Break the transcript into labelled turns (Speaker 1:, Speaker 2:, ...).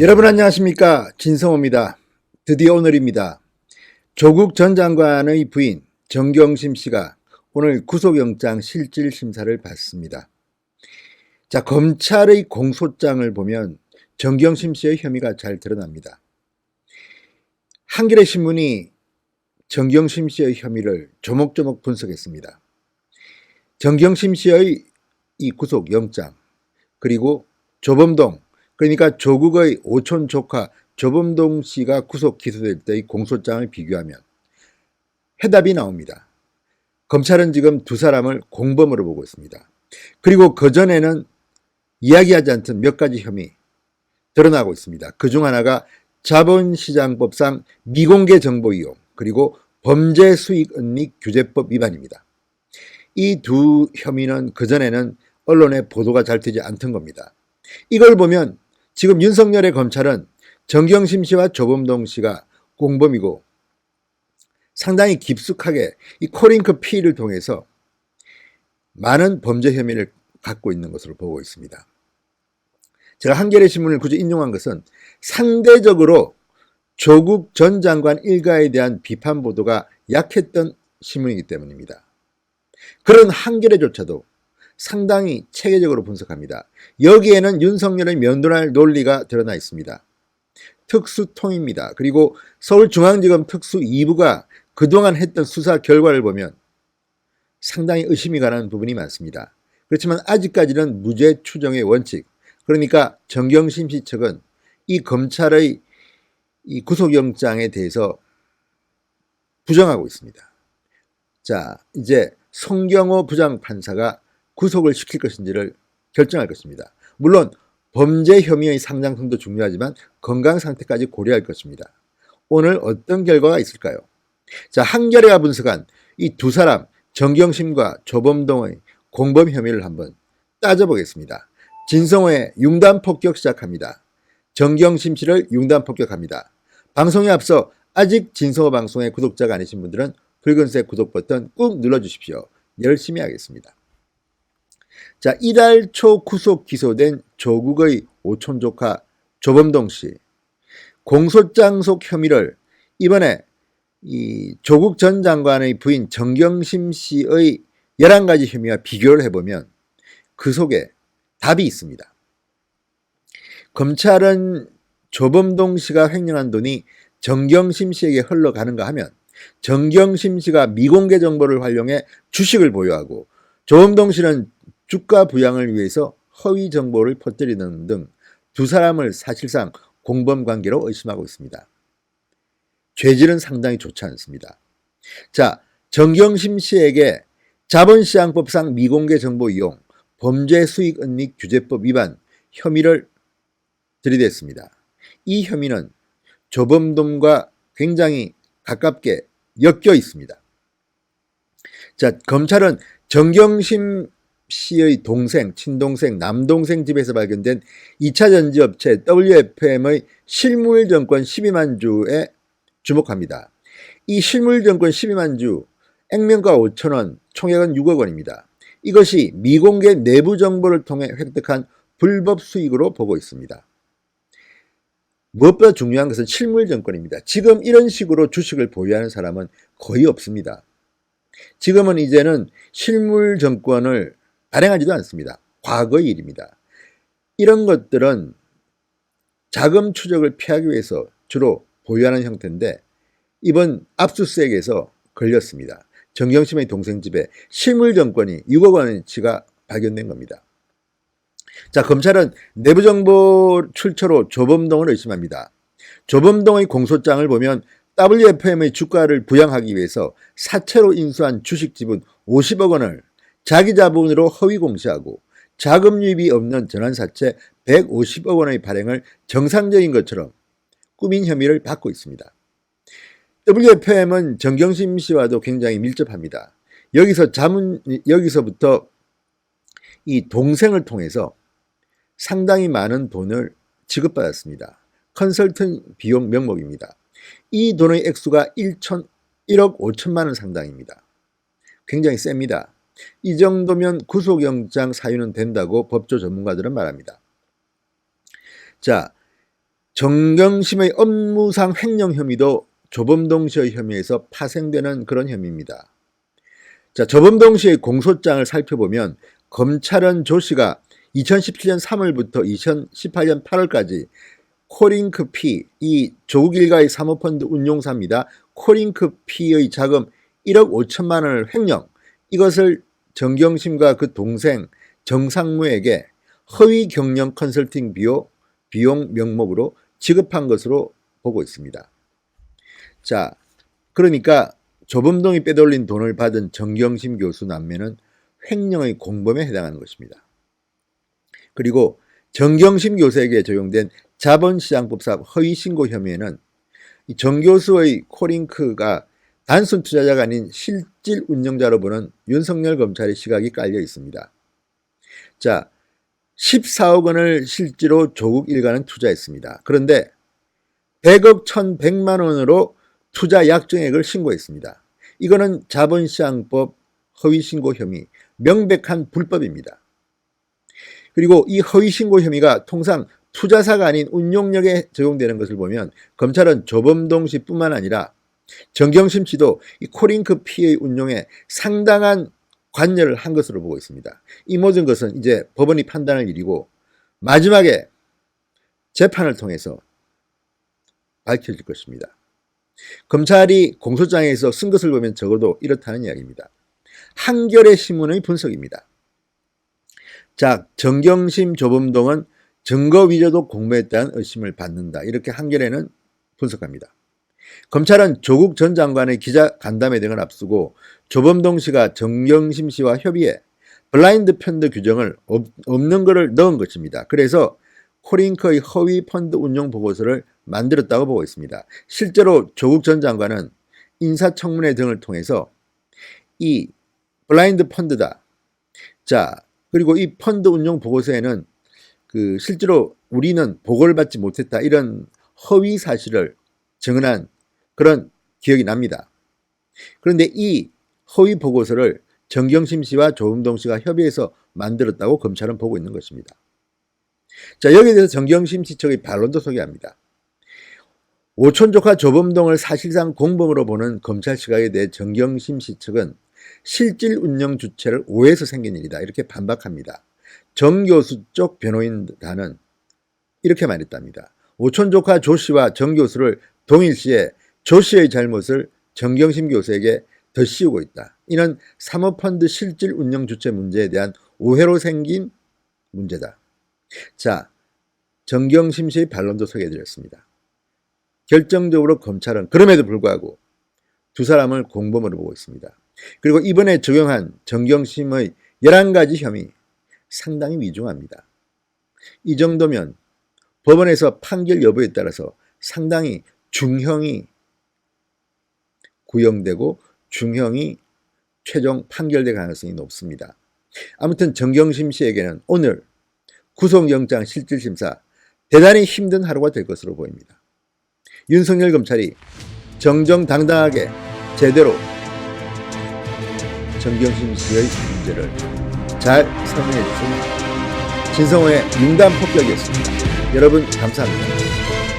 Speaker 1: 여러분 안녕하십니까, 진성호입니다. 드디어 오늘입니다. 조국 전 장관의 부인 정경심 씨가 오늘 구속영장 실질심사를 받습니다. 자, 검찰의 공소장을 보면 정경심 씨의 혐의가 잘 드러납니다. 한겨레 신문이 정경심 씨의 혐의를 조목조목 분석했습니다. 정경심 씨의 이 구속영장, 그리고 조범동, 그러니까 조국의 오촌 조카 조범동 씨가 구속 기소될 때의 공소장을 비교하면 해답이 나옵니다. 검찰은 지금 두 사람을 공범으로 보고 있습니다. 그리고 그전에는 이야기하지 않던 몇 가지 혐의 드러나고 있습니다. 그중 하나가 자본시장법상 미공개 정보 이용, 그리고 범죄수익은닉규제법 위반입니다. 이 두 혐의는 그전에는 언론에 보도가 잘 되지 않던 겁니다. 이걸 보면 지금 윤석열의 검찰은 정경심 씨와 조범동 씨가 공범이고 상당히 깊숙하게 이 코링크 P를 통해서 많은 범죄 혐의를 갖고 있는 것으로 보고 있습니다. 제가 한겨레 신문을 굳이 인용한 것은 상대적으로 조국 전 장관 일가에 대한 비판 보도가 약했던 신문이기 때문입니다. 그런 한겨레조차도 상당히 체계적으로 분석합니다. 여기에는 윤석열의 면도날 논리가 드러나 있습니다. 특수통입니다. 그리고 서울중앙지검 특수 2부가 그동안 했던 수사 결과를 보면 상당히 의심이 가는 부분이 많습니다. 그렇지만 아직까지는 무죄 추정의 원칙, 그러니까 정경심 씨 측은 이 검찰의 이 구속영장에 대해서 부정하고 있습니다. 자, 이제 송경호 부장판사가 구속을 시킬 것인지를 결정할 것입니다. 물론 범죄 혐의의 상당성도 중요하지만 건강 상태까지 고려할 것입니다. 오늘 어떤 결과가 있을까요? 자, 한겨레가 분석한 이 두 사람 정경심과 조범동의 공범 혐의를 한번 따져보겠습니다. 진성호의 융단 폭격 시작합니다. 정경심 씨를 융단 폭격합니다. 방송에 앞서 아직 진성호 방송의 구독자가 아니신 분들은 붉은색 구독 버튼 꾹 눌러주십시오. 열심히 하겠습니다. 자, 이달 초 구속 기소된 조국의 오촌 조카 조범동 씨 공소장 속 혐의를 이번에 이 조국 전 장관의 부인 정경심 씨의 11가지 혐의와 비교를 해보면 그 속에 답이 있습니다. 검찰은 조범동 씨가 횡령한 돈이 정경심 씨에게 흘러가는가 하면 정경심 씨가 미공개 정보를 활용해 주식을 보유하고 조범동 씨는 주가 부양을 위해서 허위 정보를 퍼뜨리는 등 두 사람을 사실상 공범 관계로 의심하고 있습니다. 죄질은 상당히 좋지 않습니다. 자, 정경심 씨에게 자본시장법상 미공개 정보 이용, 범죄수익은닉규제법 위반 혐의를 들이댔습니다. 이 혐의는 조범동과 굉장히 가깝게 엮여 있습니다. 자, 검찰은 정경심 씨의 동생, 친동생, 남동생 집에서 발견된 2차 전지업체 WFM의 실물증권 12만 주에 주목합니다. 이 실물증권 12만 주, 액면가 5천원, 총액은 6억 원입니다. 이것이 미공개 내부 정보를 통해 획득한 불법 수익으로 보고 있습니다. 무엇보다 중요한 것은 실물증권입니다. 지금 이런 식으로 주식을 보유하는 사람은 거의 없습니다. 지금은 이제는 실물증권을 발행하지도 않습니다. 과거의 일입니다. 이런 것들은 자금 추적을 피하기 위해서 주로 보유하는 형태인데 이번 압수수색에서 걸렸습니다. 정경심의 동생 집에 실물증권이 6억 원어치가 발견된 겁니다. 자, 검찰은 내부정보 출처로 조범동을 의심합니다. 조범동의 공소장을 보면 WFM의 주가를 부양하기 위해서 사채로 인수한 주식 지분 50억 원을 자기 자본으로 허위 공시하고 자금 유입이 없는 전환사채 150억 원의 발행을 정상적인 것처럼 꾸민 혐의를 받고 있습니다. WFM은 정경심 씨와도 굉장히 밀접합니다. 여기서부터 이 동생을 통해서 상당히 많은 돈을 지급받았습니다. 컨설팅 비용 명목입니다. 이 돈의 액수가 1억 5천만 원 상당입니다. 굉장히 셉니다. 이 정도면 구속영장 사유는 된다고 법조 전문가들은 말합니다. 자, 정경심의 업무상 횡령 혐의도 조범동 씨의 혐의에서 파생되는 그런 혐의입니다. 자, 조범동 씨의 공소장을 살펴보면 검찰은 조 씨가 2017년 3월부터 2018년 8월까지 코링크피, 이 조국 일가의 사모펀드 운용사입니다. 코링크피의 자금 1억 5천만 원을 횡령, 이것을 정경심과 그 동생 정상무에게 허위 경영 컨설팅 비용 명목으로 지급한 것으로 보고 있습니다. 자, 그러니까 조범동이 빼돌린 돈을 받은 정경심 교수 남매는 횡령의 공범에 해당하는 것입니다. 그리고 정경심 교수에게 적용된 자본시장법상 허위신고 혐의에는 정 교수의 코링크가 단순 투자자가 아닌 실질 운영자로 보는 윤석열 검찰의 시각이 깔려 있습니다. 자, 14억 원을 실제로 조국 일가는 투자했습니다. 그런데 100억 1,100만 원으로 투자 약정액을 신고했습니다. 이거는 자본시장법 허위신고 혐의, 명백한 불법입니다. 그리고 이 허위신고 혐의가 통상 투자사가 아닌 운용력에 적용되는 것을 보면 검찰은 조범동 씨뿐만 아니라 정경심 씨도 이 코링크피의 운용에 상당한 관여를 한 것으로 보고 있습니다. 이 모든 것은 이제 법원이 판단할 일이고 마지막에 재판을 통해서 밝혀질 것입니다. 검찰이 공소장에서 쓴 것을 보면 적어도 이렇다는 이야기입니다. 한겨레 신문의 분석입니다. 자, 정경심, 조범동은 증거 위조도 공모했다는 의심을 받는다. 이렇게 한겨레는 분석합니다. 검찰은 조국 전 장관의 기자 간담회 등을 앞두고 조범동 씨가 정경심 씨와 협의해 블라인드 펀드 규정을 없는 것을 넣은 것입니다. 그래서 코링크의 허위 펀드 운용 보고서를 만들었다고 보고 있습니다. 실제로 조국 전 장관은 인사청문회 등을 통해서 이 블라인드 펀드다. 자, 그리고 이 펀드 운용 보고서에는 실제로 우리는 보고를 받지 못했다, 이런 허위 사실을 증언한 그런 기억이 납니다. 그런데 이 허위 보고서를 정경심 씨와 조범동 씨가 협의해서 만들었다고 검찰은 보고 있는 것입니다. 자, 여기에 대해서 정경심 씨 측의 반론도 소개합니다. 오촌 조카 조범동을 사실상 공범으로 보는 검찰 시각에 대해 정경심 씨 측은 실질 운영 주체를 오해해서 생긴 일이다, 이렇게 반박합니다. 정 교수 쪽 변호인단은 이렇게 말했답니다. 오촌 조카 조 씨와 정 교수를 동일시에 조 씨의 잘못을 정경심 교수에게 덧씌우고 있다. 이는 사모펀드 실질 운영 주체 문제에 대한 오해로 생긴 문제다. 자, 정경심 씨의 반론도 소개해드렸습니다. 결정적으로 검찰은 그럼에도 불구하고 두 사람을 공범으로 보고 있습니다. 그리고 이번에 적용한 정경심의 11가지 혐의 상당히 위중합니다. 이 정도면 법원에서 판결 여부에 따라서 상당히 중형이 구형되고 중형이 최종 판결될 가능성이 높습니다. 아무튼 정경심 씨에게는 오늘 구속영장 실질심사 대단히 힘든 하루가 될 것으로 보입니다. 윤석열 검찰이 정정당당하게 제대로 정경심 씨의 문제를 잘 설명해 주신 진성호의 융단 폭격이었습니다. 여러분 감사합니다.